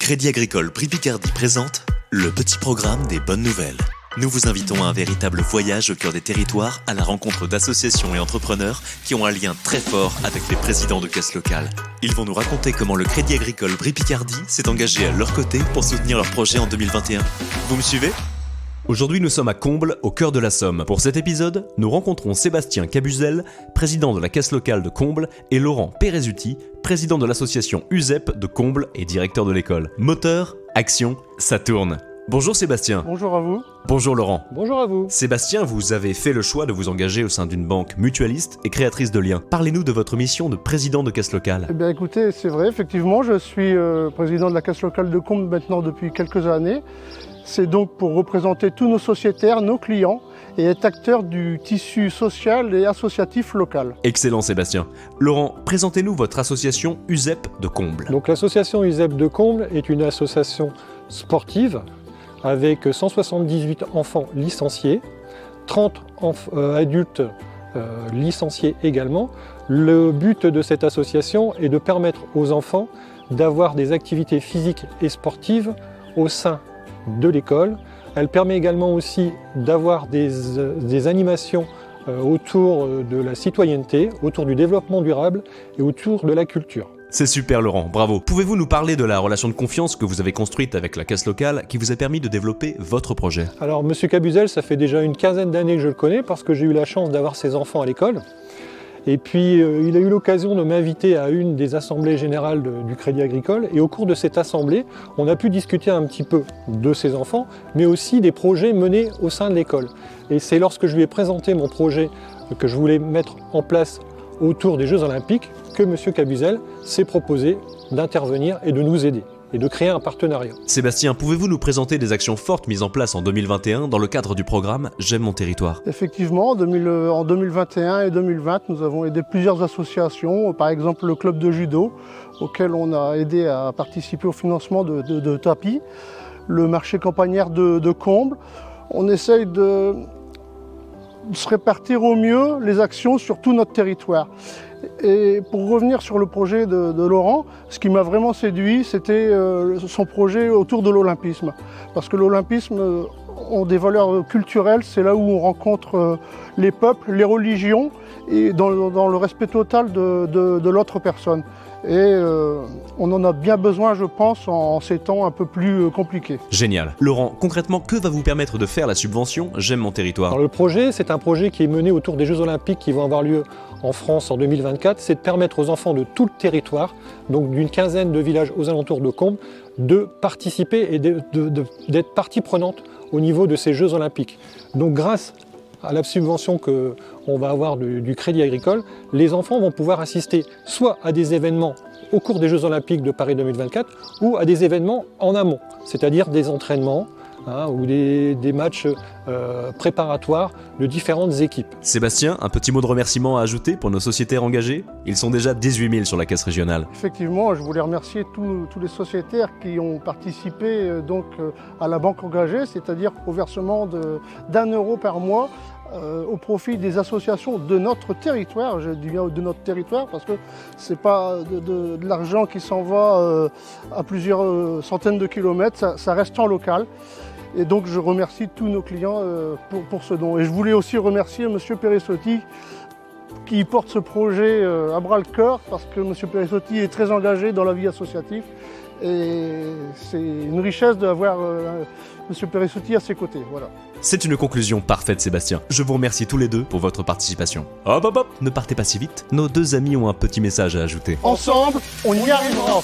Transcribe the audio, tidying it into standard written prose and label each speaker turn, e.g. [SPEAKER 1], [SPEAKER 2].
[SPEAKER 1] Crédit Agricole Prix Picardie présente le petit programme des bonnes nouvelles. Nous vous invitons à un véritable voyage au cœur des territoires à la rencontre d'associations et entrepreneurs qui ont un lien très fort avec les présidents de caisses locales. Ils vont nous raconter comment le Crédit Agricole Prix Picardie s'est engagé à leur côté pour soutenir leur projet en 2021. Vous me suivez ? Aujourd'hui, nous sommes à Combles, au cœur de la Somme. Pour cet épisode, nous rencontrons Sébastien Cabuzel, président de la caisse locale de Combles, et Laurent Perezuti, président de l'association USEP de Combles et directeur de l'école. Moteur, action, ça tourne. Bonjour Sébastien.
[SPEAKER 2] Bonjour à vous.
[SPEAKER 3] Bonjour Laurent.
[SPEAKER 2] Bonjour à vous.
[SPEAKER 3] Sébastien, vous avez fait le choix de vous engager au sein d'une banque mutualiste et créatrice de liens. Parlez-nous de votre mission de président de caisse locale.
[SPEAKER 2] Eh bien écoutez, c'est vrai, effectivement, je suis président de la caisse locale de Combles maintenant depuis quelques années. C'est donc pour représenter tous nos sociétaires, nos clients et être acteur du tissu social et associatif local.
[SPEAKER 3] Excellent Sébastien. Laurent, présentez-nous votre association USEP de Combles.
[SPEAKER 4] Donc l'association USEP de Combles est une association sportive avec 178 enfants licenciés, 30 adultes licenciés également. Le but de cette association est de permettre aux enfants d'avoir des activités physiques et sportives au sein de l'école. Elle permet également aussi d'avoir des animations autour de la citoyenneté, autour du développement durable et autour de la culture.
[SPEAKER 3] C'est super Laurent, bravo. Pouvez-vous nous parler de la relation de confiance que vous avez construite avec la caisse locale qui vous a permis de développer votre projet ?
[SPEAKER 4] Alors Monsieur Cabuzel, ça fait déjà une quinzaine d'années que je le connais parce que j'ai eu la chance d'avoir ses enfants à l'école. Et puis il a eu l'occasion de m'inviter à une des assemblées générales du Crédit Agricole. Et au cours de cette assemblée, on a pu discuter un petit peu de ses enfants, mais aussi des projets menés au sein de l'école. Et c'est lorsque je lui ai présenté mon projet que je voulais mettre en place autour des Jeux Olympiques que M. Cabuzel s'est proposé d'intervenir et de nous aider et de créer un partenariat.
[SPEAKER 3] Sébastien, pouvez-vous nous présenter des actions fortes mises en place en 2021 dans le cadre du programme J'aime mon territoire ?
[SPEAKER 2] Effectivement, en 2021 et 2020, nous avons aidé plusieurs associations, par exemple le club de judo, auquel on a aidé à participer au financement de tapis, le marché campagnard de Combles. On essaye de se répartir au mieux les actions sur tout notre territoire. Et pour revenir sur le projet de Laurent, ce qui m'a vraiment séduit, c'était son projet autour de l'olympisme. Parce que l'olympisme ont des valeurs culturelles, c'est là où on rencontre les peuples, les religions, et dans le respect total de l'autre personne. Et on en a bien besoin, je pense, en ces temps un peu plus compliqués.
[SPEAKER 3] Génial. Laurent, concrètement, que va vous permettre de faire la subvention J'aime mon territoire ?
[SPEAKER 4] Alors, le projet, c'est un projet qui est mené autour des Jeux Olympiques qui vont avoir lieu en France en 2024. C'est de permettre aux enfants de tout le territoire, donc d'une quinzaine de villages aux alentours de Combles, de participer et d'être partie prenante au niveau de ces Jeux Olympiques. Donc grâce à la subvention qu'on va avoir du Crédit Agricole, les enfants vont pouvoir assister soit à des événements au cours des Jeux Olympiques de Paris 2024 ou à des événements en amont, c'est-à-dire des entraînements ou des matchs préparatoires de différentes équipes.
[SPEAKER 3] Sébastien, un petit mot de remerciement à ajouter pour nos sociétaires engagés ? Ils sont déjà 18 000 sur la caisse régionale.
[SPEAKER 2] Effectivement, je voulais remercier tous les sociétaires qui ont participé à la banque engagée, c'est-à-dire au versement d'1 euro par mois au profit des associations de notre territoire. Je dis bien de notre territoire parce que ce n'est pas de l'argent qui s'en va à plusieurs centaines de kilomètres, ça reste en local. Et donc je remercie tous nos clients pour ce don. Et je voulais aussi remercier M. Perezuti qui porte ce projet à bras-le-corps parce que M. Perezuti est très engagé dans la vie associative. Et c'est une richesse d'avoir M. Perezuti à ses côtés. Voilà.
[SPEAKER 3] C'est une conclusion parfaite Sébastien. Je vous remercie tous les deux pour votre participation. Hop hop hop, ne partez pas si vite, nos deux amis ont un petit message à ajouter.
[SPEAKER 2] Ensemble, on y arrivera.